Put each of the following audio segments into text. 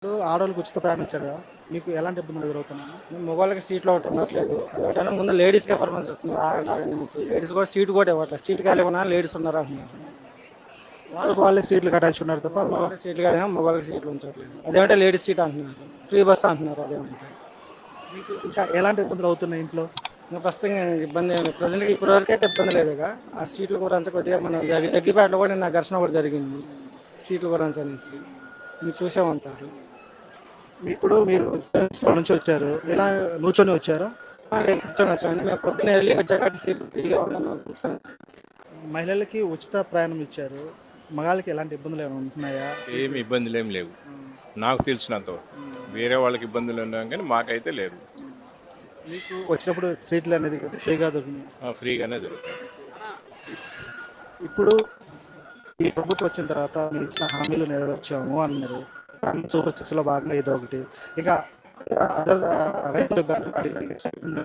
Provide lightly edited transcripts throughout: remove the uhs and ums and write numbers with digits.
ఇప్పుడు ఆడవాళ్ళకి ఉచిత ప్రయాణం ఇచ్చారు కదా! మీకు ఎలాంటి ఇబ్బందులు ఎదురవుతున్నాయి? మగవాళ్ళకి సీట్లు ఒకటి ఉండట్లేదు. అదొకటేమో ముందు లేడీస్‌కే ప్రిఫరెన్స్ ఇస్తున్నారు. ఆగండి ఆగండి అనేసి. లేడీస్ కూడా సీట్ కూడా ఇవ్వట్లేదు. సీట్ ఖాళీగా ఉన్నా లేడీస్ ఉన్నారు అంటున్నారు. వాళ్ళకి వాళ్ళే సీట్లు కేటాయించుకున్నారు తప్ప మగవాళ్ళకి సీట్లు కాడేమో మగవాళ్ళకి సీట్లు ఉంచట్లేదు. అదేమంటే లేడీస్ సీట్ అంటున్నారు. ఫ్రీ బస్ అంటున్నారు అదేమంటే. మీకు ఇంకా ఎలాంటి ఇబ్బందులు అవుతున్నాయి ఇంట్లో? ఇంకా ప్రస్తుతం ఇబ్బంది ఏమి లేదు. ప్రజెంట్‌గా ఇప్పటివరకు అయితే ఇబ్బంది లేదు ఇక. ఆ సీట్లు గురించి కొద్దిగా మన జగ్గిపేటలో కూడా నిన్న ఘర్షణ కూడా జరిగింది. సీట్ల గురించి అనేసి. మీరు చూసే ఉంటారు. ఇప్పుడు మీరు ప్రిన్సిపల్ నుంచి వచ్చారు. ఎలా నుంచొని వచ్చారా? నేను కూర్చొని వచ్చాను. మేము పొద్దున్న వెళ్ళి వచ్చాక సీట్లు ఫ్రీగా ఉన్నాను కూర్చొని. మహిళలకి ఉచిత ప్రయాణం ఇచ్చారు. మగాళ్ళకి ఎలాంటి ఇబ్బందులు ఏమైనా ఉంటున్నాయా? ఏమి ఇబ్బందులు ఏమి లేవు నాకు తెలిసినంతవరకు. వేరే వాళ్ళకి ఇబ్బందులు ఉన్నాం కానీ మాకైతే లేదు. మీకు వచ్చినప్పుడు సీట్లు అనేది ఫ్రీగా దొరికినాయి. ఫ్రీగానే దొరుకుతుంది. ఇప్పుడు ఈ ప్రభుత్వం వచ్చిన తర్వాత మీరు ఇచ్చిన హామీలు నెరవేర్చాము అన్నారు. దాంట్లో సూపర్ సిక్స్‌లో భాగంగా ఇదొకటి. ఇక అదర్ రైతులకు గాని అడిగి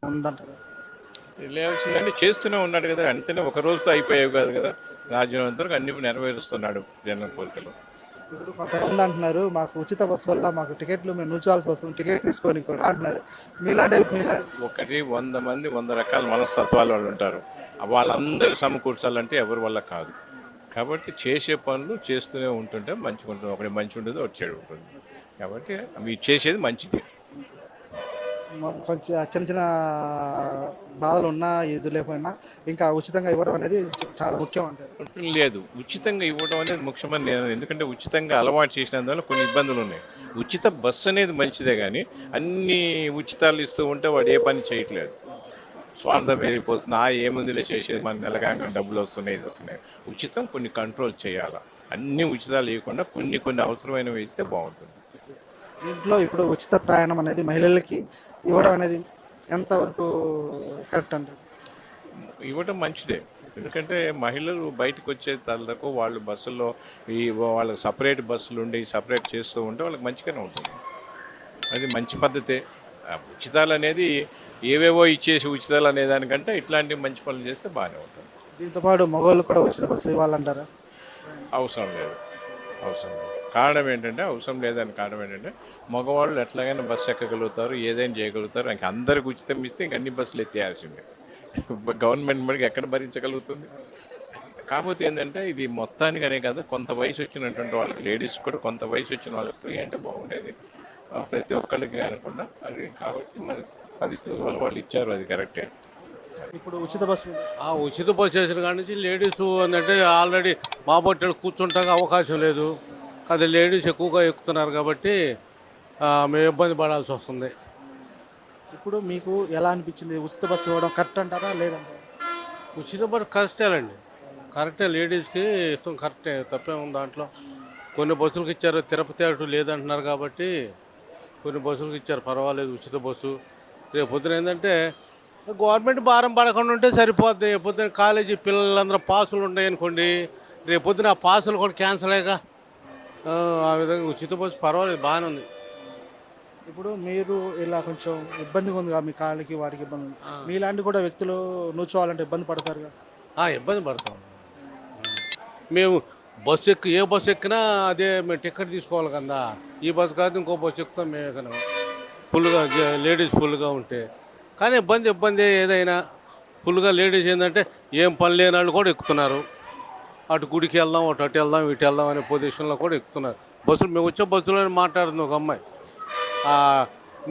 ఉందంటారు. తెలియాల్సిందని చేస్తూనే ఉన్నాడు కదా, అంతేనే ఒక రోజుతో అయిపోయావు కాదు కదా. రాజ్యం వరకు అన్ని నెరవేరుస్తున్నాడు జనం కోరికలు. ఇప్పుడు కొంతమంది అంటున్నారు మాకు ఉచిత బస్సు వల్ల మాకు టికెట్లు మేము నుంచోవాల్సి వస్తుంది టికెట్ తీసుకొని కూడా అంటున్నారు. మీలాంటి ఒకటి 100 మంది 100 రకాల మనస్తత్వాలు వాళ్ళు ఉంటారు. వాళ్ళందరూ సమకూర్చాలంటే ఎవరి వల్ల కాదు. కాబట్టి చేసే పనులు చేస్తూనే ఉంటుంటే మంచిగా ఉంటుంది. ఒకటి మంచి ఉంటుంది, ఒకటి చెడు ఉంటుంది. కాబట్టి మీరు చేసేది మంచిది. కొంచెం చిన్న చిన్న బాధలు ఉన్నా ఎదురు లేకపోయినా ఇంకా ఉచితంగా ఇవ్వడం అనేది చాలా ముఖ్యం అంటారు. లేదు, ఉచితంగా ఇవ్వడం అనేది ముఖ్యమని నేను, ఎందుకంటే ఉచితంగా అలవాటు చేసినందువల్ల కొన్ని ఇబ్బందులు ఉన్నాయి. ఉచిత బస్సు అనేది మంచిదే కానీ అన్ని ఉచితాలు ఇస్తూ ఉంటే వాడు ఏ పని చేయట్లేదు. స్వార్థం పెరిగిపోతుంది. ఏముందిలే చేసేది, మన నెలగాక డబ్బులు వస్తున్నాయి ఇది వస్తున్నాయి. ఉచితం కొన్ని కంట్రోల్ చేయాలి. అన్ని ఉచితాలు ఇవ్వకుండా కొన్ని కొన్ని అవసరమైనవి ఇస్తే బాగుంటుంది. దీంట్లో ఇప్పుడు ఉచిత ప్రయాణం అనేది మహిళలకి ఇవ్వడం అనేది ఎంతవరకు కరెక్ట్ అంటారు? ఇవ్వటం మంచిదే. ఎందుకంటే మహిళలు బయటకు వచ్చే తలకు వాళ్ళు బస్సుల్లో వాళ్ళకి సపరేట్ బస్సులు ఉండి సపరేట్ చేస్తూ ఉంటే వాళ్ళకి మంచిగానే ఉంటుంది. అది మంచి పద్ధతే. ఉచితాలు అనేది ఏవేవో ఇచ్చేసి ఉచితాలు అనే దానికంటే ఇట్లాంటి మంచి పనులు చేస్తే బాగానే ఉంటుంది. దీంతోపాటు మగవాళ్ళు కూడా ఉచిత బస్సు ఇవ్వాలంటారా? అవసరం లేదు, అవసరం లేదు. కారణం ఏంటంటే అవసరం లేదని కారణం ఏంటంటే మగవాళ్ళు ఎట్లాగైనా బస్సు ఎక్కగలుగుతారు, ఏదైనా చేయగలుగుతారు. ఇంక అందరికి ఉచితం ఇస్తే ఇంక అన్ని బస్సులు ఎత్తేయాల్సిందే. గవర్నమెంట్ మనకి ఎక్కడ భరించగలుగుతుంది? కాకపోతే ఏంటంటే ఇది మొత్తానికనే కాదు, కొంత వయసు వచ్చినటువంటి వాళ్ళకి, లేడీస్ కూడా కొంత వయసు వచ్చిన వాళ్ళకి ఫ్రీ అంటే బాగుండేది. ప్రతి ఒక్కరికి అనకుండా అది. కాబట్టి మన పరిస్థితుల వల్ల వాళ్ళు ఇచ్చారు, అది కరెక్టే. ఇప్పుడు ఉచిత బస్సు మీద ఉచిత బస్సు వేసిన కాడి నుంచి లేడీస్ అంటే ఆల్రెడీ మా బట్టలు కూర్చుంటానికి అవకాశం లేదు. అది లేడీస్ ఎక్కువగా ఎక్కుతున్నారు కాబట్టి మేము ఇబ్బంది పడాల్సి వస్తుంది. ఇప్పుడు మీకు ఎలా అనిపించింది? ఉచిత బస్సు ఇవ్వడం కరెక్ట్ అంటారా లేదంటారా? ఉచిత బస్సు కరెక్టేనండి, కరెక్టే. లేడీస్కి ఇష్టం కరెక్టే, తప్పే ఉంది దాంట్లో. కొన్ని బస్సులకు ఇచ్చారు, తిరుపతి అటు లేదంటున్నారు కాబట్టి కొన్ని బస్సులకు ఇచ్చారు, పర్వాలేదు ఉచిత బస్సు. రేపు పొద్దున ఏంటంటే గవర్నమెంట్ భారం పడకుండా ఉంటే సరిపోద్ది. పొద్దున కాలేజీ పిల్లలందరూ పాసులు ఉన్నాయి అనుకోండి, రేపు పొద్దున ఆ పాసులు కూడా క్యాన్సిల్ అయ్యాక ఆ విధంగా ఉచిత బస్సు పర్వాలేదు, బాగానే ఉంది. ఇప్పుడు మీరు ఇలా కొంచెం ఇబ్బందిగా ఉందిగా మీ కాళ్ళకి వాటికి ఇబ్బంది ఉంది. మీలాంటి కూడా వ్యక్తులు నుంచోవాలంటే ఇబ్బంది పడతారుగా. ఇబ్బంది పడతాం మేము. ఏ బస్సు ఎక్కినా అదే మేము టికెట్ తీసుకోవాలి కదా. ఈ బస్సు కాదు ఇంకో బస్సు ఎక్కుతాం మేము కనుక ఫుల్గా, లేడీస్ ఫుల్గా ఉంటే. కానీ ఇబ్బంది ఏదైనా ఫుల్గా లేడీస్ ఏంటంటే ఏం పని లేని వాళ్ళు కూడా ఎక్కుతున్నారు. అటు గుడికి వెళ్దాం, అటు వెళ్దాం, ఇటు వెళ్దాం అనే పొజిషన్లో కూడా ఎక్కుతున్నారు. బస్సులు మేము వచ్చే బస్సులో మాట్లాడుతుంది ఒక అమ్మాయి.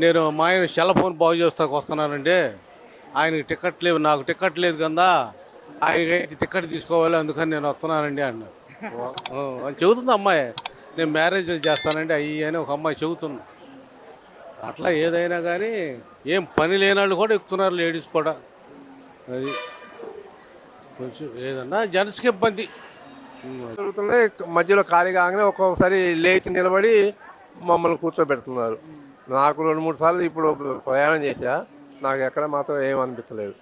నేను మా ఆయన సెల్ ఫోన్ బాగు చేస్తాకు వస్తున్నానంటే ఆయనకి టికెట్ లేవు, నాకు టికెట్ లేదు కదా, ఆయనకైతే టికెట్ తీసుకోవాలి అందుకని నేను వస్తున్నానండి అన్నాడు. అని చెబుతుంది అమ్మాయి. నేను మ్యారేజ్లు చేస్తానండి అయ్యి అని ఒక అమ్మాయి చెబుతుంది. అట్లా ఏదైనా కానీ ఏం పని లేని వాళ్ళు కూడా ఎక్కుతున్నారు, లేడీస్ కూడా. అది కొంచెం ఏదన్నా జెంట్స్కి ఇబ్బంది జరుగుతున్నాయి. మధ్యలో ఖాళీ కాగానే ఒక్కొక్కసారి లేచి నిలబడి మమ్మల్ని కూర్చోబెడుతున్నారు. నాకు 2-3 సార్లు ఇప్పుడు ప్రయాణం చేశా, నాకు ఎక్కడ మాత్రం ఏం అనిపించలేదు.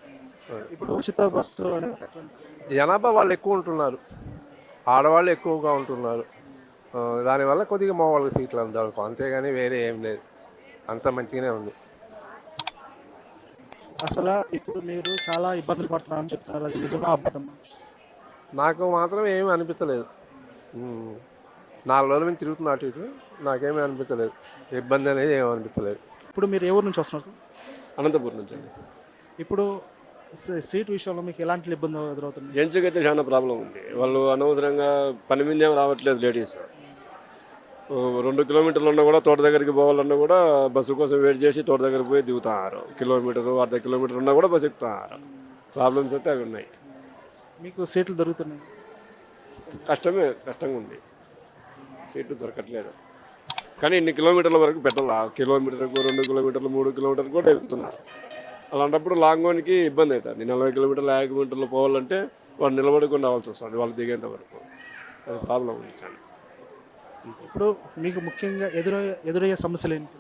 ఇప్పుడు ఉచిత బస్సు అనేది జనాభా వాళ్ళు ఎక్కువ ఉంటున్నారు, ఆడవాళ్ళు ఎక్కువగా ఉంటున్నారు. దానివల్ల కొద్దిగా మా వాళ్ళకి సీట్లు అందరు, అంతేగాని వేరే ఏం లేదు, అంత మంచిగానే ఉంది. అసలు ఇప్పుడు మీరు చాలా ఇబ్బందులు పడుతున్నారని చెప్తున్నారు, అది నిజమా అబద్ధమా? నాకు మాత్రం ఏమీ అనిపించలేదు. 4 రోజుల నుంచి తిరుగుతున్నా అటు ఇటు, నాకేమీ అనిపించలేదు, ఇబ్బంది అనేది ఏమీ అనిపించలేదు. ఇప్పుడు మీరు ఏ ఊరు నుంచి వస్తున్నారు సార్? అనంతపురం నుంచి అండి. ఇప్పుడు సీట్ విషయంలో మీకు ఎలాంటి ఇబ్బంది ఎదురవుతుంది? జెంట్స్కి అయితే చాలా ప్రాబ్లం ఉంది. వాళ్ళు అనవసరంగా పని మీద ఏం రావట్లేదు లేడీస్. 2 కిలోమీటర్లు ఉన్నా కూడా తోట దగ్గరికి పోవాలన్నా కూడా బస్సు కోసం వెయిట్ చేసి తోట దగ్గరికి పోయి దిగుతున్నారు. కిలోమీటరు అర్ధ కిలోమీటర్ ఉన్నా కూడా బస్సు ఎక్కుతున్నారు. ప్రాబ్లమ్స్ అయితే అవి ఉన్నాయి. మీకు సీట్లు దొరుకుతున్నాయి? కష్టంగా ఉంది, సీట్లు దొరకట్లేదు. కానీ ఇన్ని కిలోమీటర్ల వరకు పెట్టాలి. కిలోమీటర్కు 2 కిలోమీటర్లు 3 కిలోమీటర్లు కూడా ఎక్కుతున్నారు. అలాంటప్పుడు లాంగ్ వన్కి ఇబ్బంది అవుతుంది. 40 కిలోమీటర్లు 50 కిలోమీటర్లు పోవాలంటే వాళ్ళు నిలబడుకొని రావాల్సి వస్తుంది, వాళ్ళు దిగేంత వరకు. అది ప్రాబ్లం ఉంది చాలా. ఇప్పుడు మీకు ముఖ్యంగా ఎదురయ్యే సమస్యలు ఏంటి?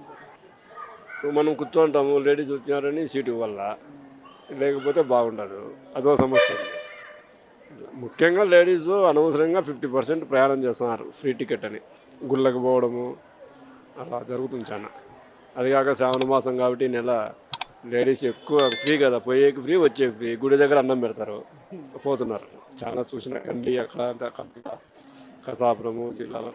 మనం కూర్చుంటాము, లేడీస్ వచ్చినారని సీటు ఇవ్వాల, లేకపోతే బాగుండదు, అదో సమస్య ఉంది. ముఖ్యంగా లేడీస్ అనవసరంగా 50% ప్రయాణం చేస్తున్నారు ఫ్రీ టికెట్ అని. గుళ్ళకి పోవడము అలా జరుగుతుంది చాలా. అది కాక శ్రావణ మాసం కాబట్టి ఈ నెల లేడీస్ ఎక్కువ ఫ్రీ కదా, పోయేకి ఫ్రీ, వచ్చేకి ఫ్రీ. గుడి దగ్గర అన్నం పెడతారు, పోతున్నారు. చాలా చూసిన కండి అక్కడ కసాపురము జిల్లాలో